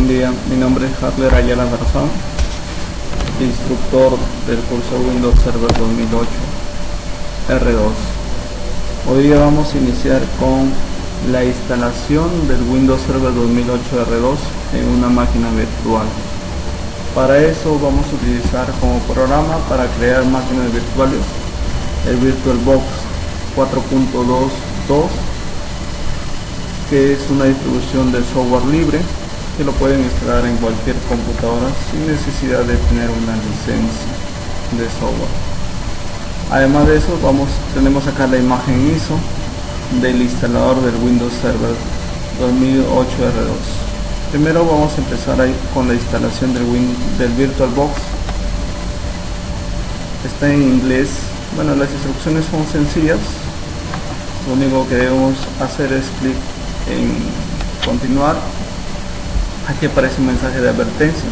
Buen día, mi nombre es Harler Ayala Garzón, instructor del curso Windows Server 2008 R2. Hoy día vamos a iniciar con la instalación del Windows Server 2008 R2 en una máquina virtual. Para eso vamos a utilizar como programa para crear máquinas virtuales el VirtualBox 4.2.2, que es una distribución de software libre que lo pueden instalar en cualquier computadora sin necesidad de tener una licencia de software. Además de eso, tenemos acá la imagen ISO del instalador del Windows Server 2008 R2. Primero vamos a empezar ahí con la instalación del VirtualBox. Está en inglés. Bueno, las instrucciones son sencillas. Lo único que debemos hacer es clic en continuar. Aquí aparece un mensaje de advertencia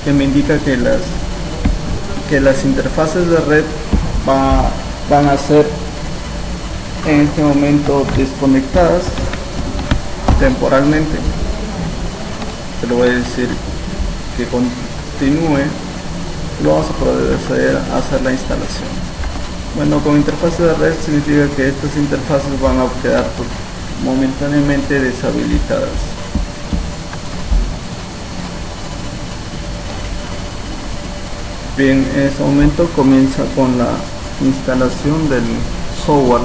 que me indica que las interfaces de red van a ser en este momento desconectadas temporalmente. Te lo voy a decir que continúe. Lo vamos a proceder a hacer la instalación. Bueno, con interfaz de red significa que estas interfaces van a quedar momentáneamente deshabilitadas. Bien, en este momento comienza con la instalación del software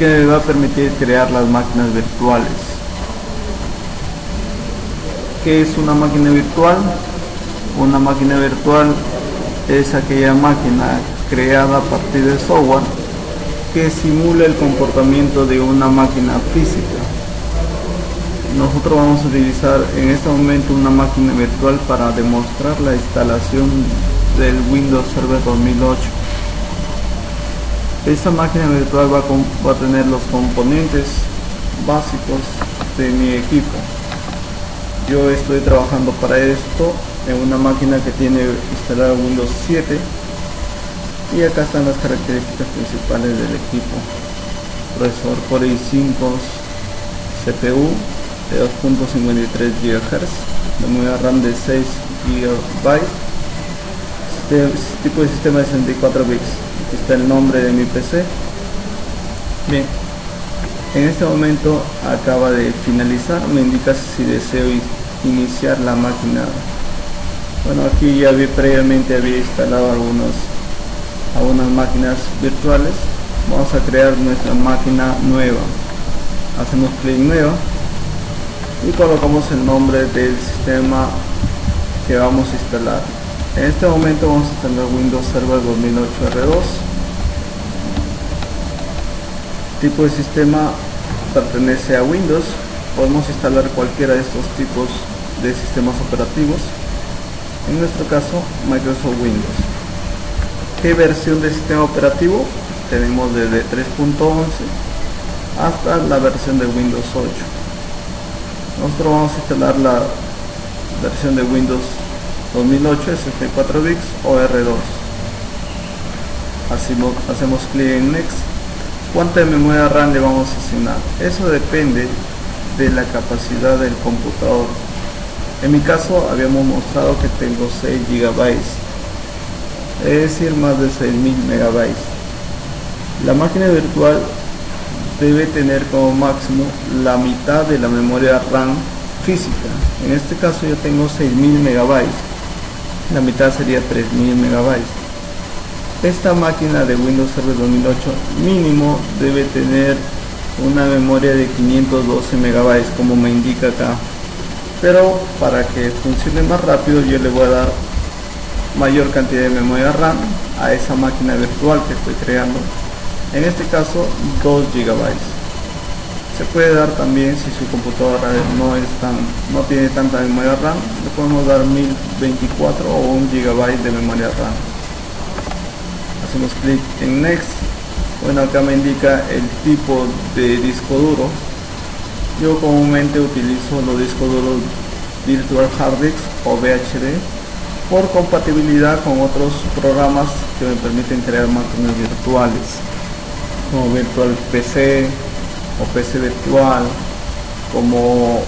que va a permitir crear las máquinas virtuales. ¿Qué es una máquina virtual? Una máquina virtual es aquella máquina creada a partir de software que simula el comportamiento de una máquina física. Nosotros vamos a utilizar en este momento una máquina virtual para demostrar la instalación del Windows Server 2008. Esta máquina virtual va a tener los componentes básicos de mi equipo. Yo estoy trabajando para esto en una máquina que tiene instalado Windows 7 y acá están las características principales del equipo: procesador Core i5, CPU de 2.53 GHz, memoria RAM de 6 GB, tipo de sistema de 64 bits. Aquí está el nombre de mi PC. Bien, en este momento acaba de finalizar, me indica si deseo iniciar la máquina. Bueno, aquí ya previamente había instalado algunas máquinas virtuales. Vamos a crear nuestra máquina nueva. Hacemos clic en nueva y colocamos el nombre del sistema que vamos a instalar. En este momento vamos a instalar Windows Server 2008 R2. Tipo de sistema pertenece a Windows. Podemos instalar cualquiera de estos tipos de sistemas operativos. En nuestro caso, Microsoft Windows. ¿Qué versión de sistema operativo? Tenemos desde 3.11 hasta la versión de Windows 8. Nosotros vamos a instalar la versión de Windows 2008 64 bits o R2. Hacemos clic en Next. ¿Cuánta memoria RAM le vamos a asignar? Eso depende de la capacidad del computador. En mi caso habíamos mostrado que tengo 6 GB, es decir, más de 6000 MB. La máquina virtual debe tener como máximo la mitad de la memoria RAM física. En este caso yo tengo 6000 MB, la mitad sería 3000 MB. Esta máquina de Windows Server 2008 mínimo debe tener una memoria de 512 MB, como me indica acá. Pero para que funcione más rápido, yo le voy a dar mayor cantidad de memoria RAM a esa máquina virtual que estoy creando. En este caso 2 GB. Se puede dar también, si su computadora no tiene tanta memoria RAM, le podemos dar 1024 o 1 GB de memoria RAM. Hacemos clic en Next. Bueno, acá me indica el tipo de disco duro. Yo comúnmente utilizo los discos duros Virtual Hard Disk o VHD por compatibilidad con otros programas que me permiten crear máquinas virtuales, como Virtual PC o PC virtual, como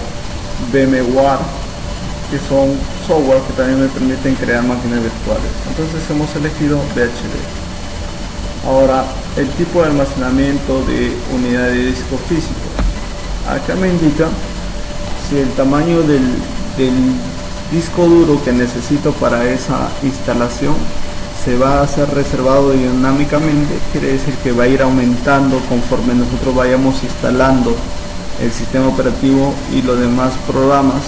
VMware, que son software que también me permiten crear máquinas virtuales. Entonces hemos elegido VHD. Ahora, el tipo de almacenamiento de unidad de disco físico. Acá me indica si el tamaño del disco duro que necesito para esa instalación se va a hacer reservado dinámicamente. Quiere decir que va a ir aumentando conforme nosotros vayamos instalando el sistema operativo y los demás programas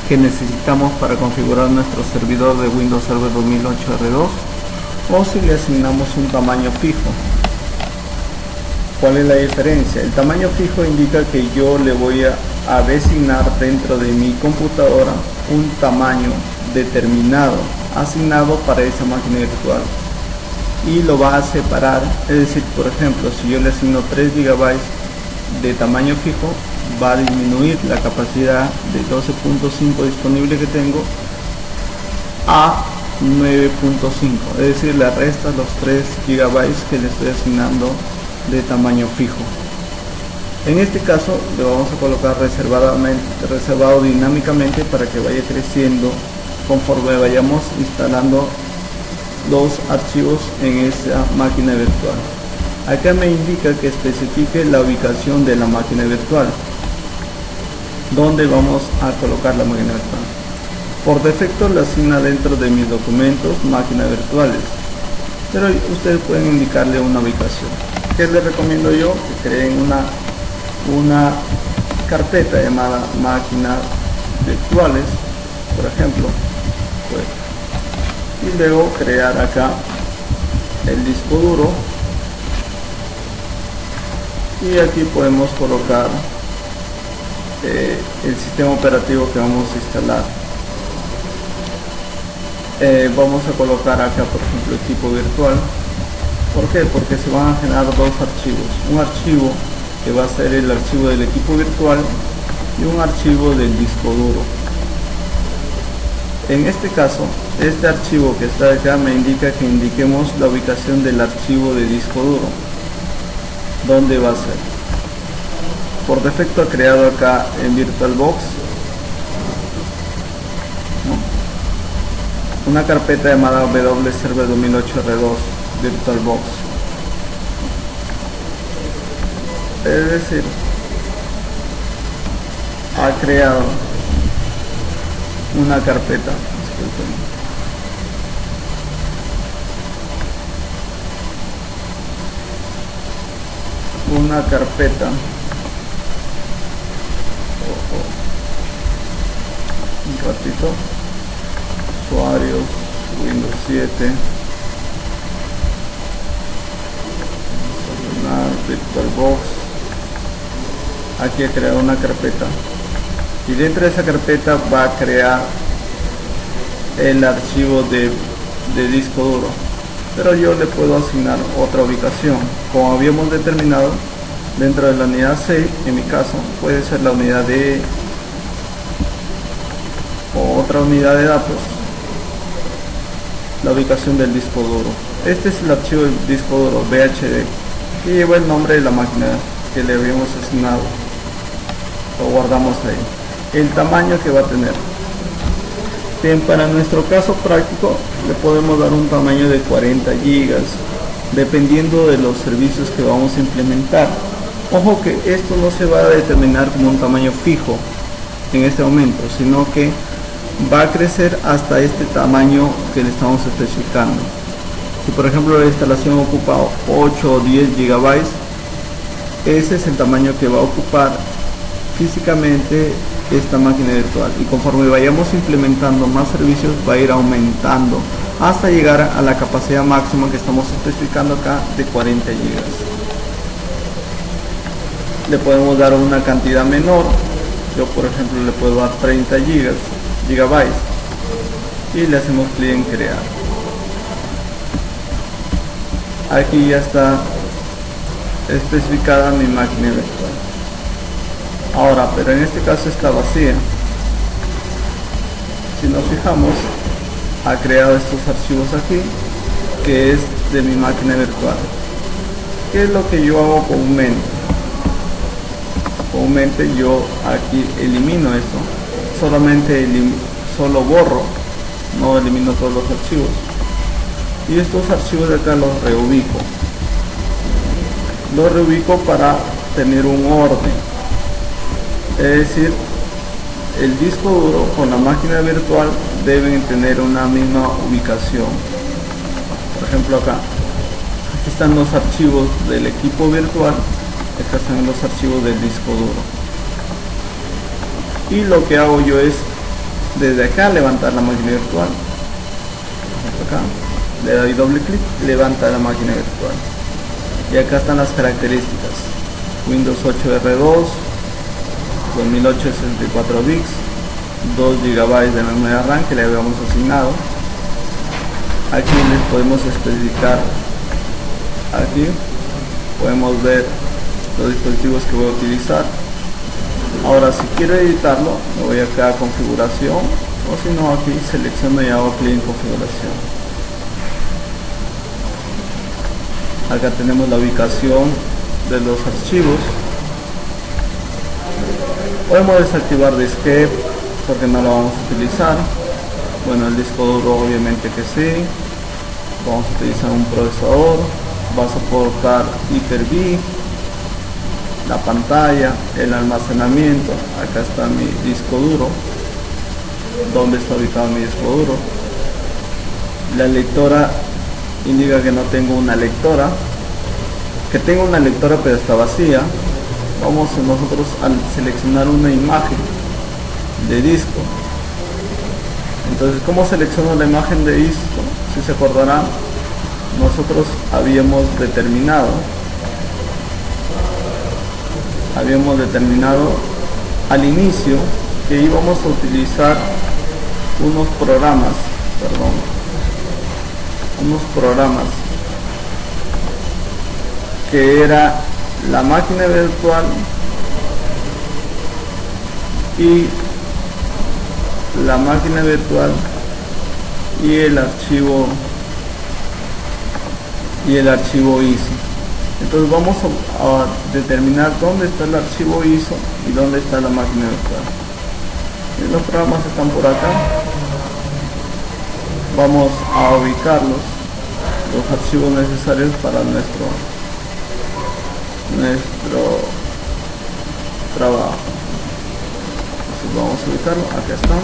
que necesitamos para configurar nuestro servidor de Windows Server 2008 R2, o si le asignamos un tamaño fijo. ¿Cuál es la diferencia? El tamaño fijo indica que yo le voy a designar dentro de mi computadora un tamaño determinado, asignado para esa máquina virtual, y lo va a separar. Es decir, por ejemplo, si yo le asigno 3 GB de tamaño fijo, va a disminuir la capacidad de 12.5 disponible que tengo a 9.5, es decir, le resta los 3 GB que le estoy asignando de tamaño fijo. En este caso le vamos a colocar reservado dinámicamente para que vaya creciendo conforme vayamos instalando los archivos en esa máquina virtual. Acá me indica que especifique la ubicación de la máquina virtual, donde vamos a colocar la máquina virtual. Por defecto la asigna dentro de mis documentos máquinas virtuales, pero ustedes pueden indicarle una ubicación. ¿Qué les recomiendo yo? Que creen una carpeta llamada máquinas virtuales, por ejemplo, y luego crear acá el disco duro, y aquí podemos colocar el sistema operativo que vamos a instalar. Vamos a colocar acá, por ejemplo, equipo virtual. ¿Por qué? Porque se van a generar dos archivos, un archivo que va a ser el archivo del equipo virtual y un archivo del disco duro. En este caso, este archivo que está acá me indica que indiquemos la ubicación del archivo de disco duro, dónde va a ser. Por defecto ha creado acá en VirtualBox, ¿no?, una carpeta llamada W Server 2008 R2 VirtualBox. Es decir, ha creado una carpeta, un ratito, usuarios, Windows 7, VirtualBox. Aquí he creado una carpeta y dentro de esa carpeta va a crear el archivo de disco duro, pero yo le puedo asignar otra ubicación. Como habíamos determinado, dentro de la unidad C, en mi caso puede ser la unidad D o otra unidad de datos, la ubicación del disco duro. Este es el archivo del disco duro VHD y lleva el nombre de la máquina que le habíamos asignado. Lo guardamos ahí. El tamaño que va a tener. Bien, para nuestro caso práctico le podemos dar un tamaño de 40 GB, dependiendo de los servicios que vamos a implementar. Ojo que esto no se va a determinar como un tamaño fijo en este momento, sino que va a crecer hasta este tamaño que le estamos especificando. Si por ejemplo la instalación ocupa 8 o 10 GB, ese es el tamaño que va a ocupar físicamente esta máquina virtual, y conforme vayamos implementando más servicios va a ir aumentando hasta llegar a la capacidad máxima que estamos especificando acá de 40 GB. Le podemos dar una cantidad menor. Yo por ejemplo le puedo dar 30 GB y le hacemos clic en crear. Aquí ya está especificada mi máquina virtual. Ahora, pero en este caso está vacía. Si nos fijamos, ha creado estos archivos aquí, que es de mi máquina virtual. ¿Qué es lo que yo hago comúnmente? Comúnmente yo aquí elimino esto, solo borro, no elimino todos los archivos, y estos archivos de acá los reubico para tener un orden, es decir, el disco duro con la máquina virtual deben tener una misma ubicación. Por ejemplo, aquí están los archivos del equipo virtual, acá están los archivos del disco duro, y lo que hago yo es desde acá levantar la máquina virtual. Acá le doy doble clic, levanta la máquina virtual, y acá están las características: Windows 8 R2, 2008 64 bits, 2 GB de memoria RAM que le habíamos asignado. Aquí les podemos especificar, aquí podemos ver los dispositivos que voy a utilizar. Ahora, si quiero editarlo, me voy acá a configuración, o si no, aquí selecciono y hago clic en configuración. Acá tenemos la ubicación de los archivos. Podemos desactivar disquete porque no lo vamos a utilizar. Bueno, el disco duro obviamente que sí. Vamos a utilizar un procesador, va a soportar Hyper-V, la pantalla, el almacenamiento. Acá está mi disco duro, donde está ubicado mi disco duro. La lectora indica que no tengo una lectora, que tengo una lectora pero está vacía. Vamos nosotros a seleccionar una imagen de disco. Entonces, ¿cómo selecciono la imagen de disco? Si se acordarán, nosotros habíamos determinado al inicio que íbamos a utilizar unos programas que era la máquina virtual y el archivo ISO. Entonces vamos a determinar dónde está el archivo ISO y dónde está la máquina virtual. Y los programas están por acá. Vamos a ubicarlos, los archivos necesarios para nuestro trabajo. Entonces vamos a ubicarlo, acá están.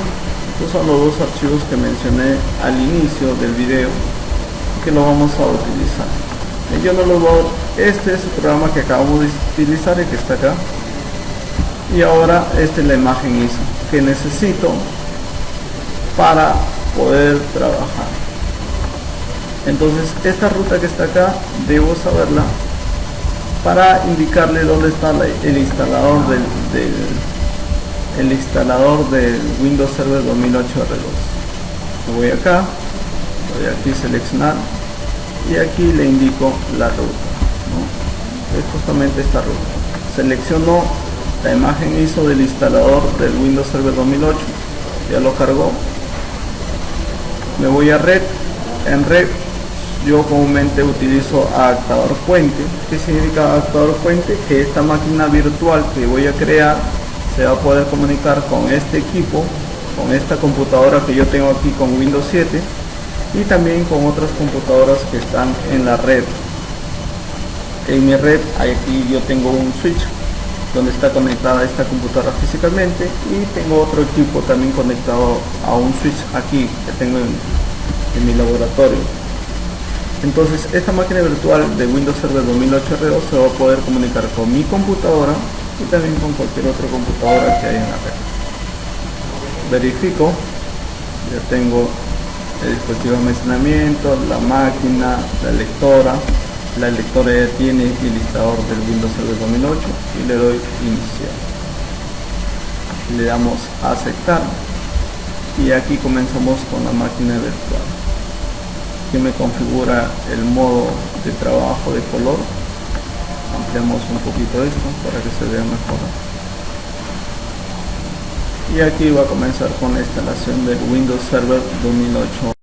Estos son los dos archivos que mencioné al inicio del video que lo vamos a utilizar. Yo no lo voy este es el programa que acabamos de utilizar y que está acá, y ahora esta es la imagen ISO que necesito para poder trabajar. Entonces esta ruta que está acá debo saberla para indicarle dónde está el instalador del Windows Server 2008 R2. Me voy acá, voy aquí a seleccionar y aquí le indico la ruta, ¿no? Es justamente esta ruta. Selecciono la imagen ISO del instalador del Windows Server 2008, ya lo cargó. Me voy a red. En red yo comúnmente utilizo adaptador fuente. ¿Qué significa adaptador fuente? Que esta máquina virtual que voy a crear se va a poder comunicar con este equipo, con esta computadora que yo tengo aquí con Windows 7, y también con otras computadoras que están en la red. En mi red aquí yo tengo un switch donde está conectada esta computadora físicamente, y tengo otro equipo también conectado a un switch aquí que tengo en mi laboratorio. Entonces esta máquina virtual de Windows Server 2008 R2 se va a poder comunicar con mi computadora y también con cualquier otra computadora que haya en la red. Verifico, ya tengo el dispositivo de almacenamiento, la máquina, la lectora ya tiene el instalador del Windows Server 2008 y le doy iniciar. Le damos a aceptar y aquí comenzamos con la máquina virtual. Aquí me configura el modo de trabajo de color. Ampliamos un poquito esto para que se vea mejor. Y aquí va a comenzar con la instalación del Windows Server 2008.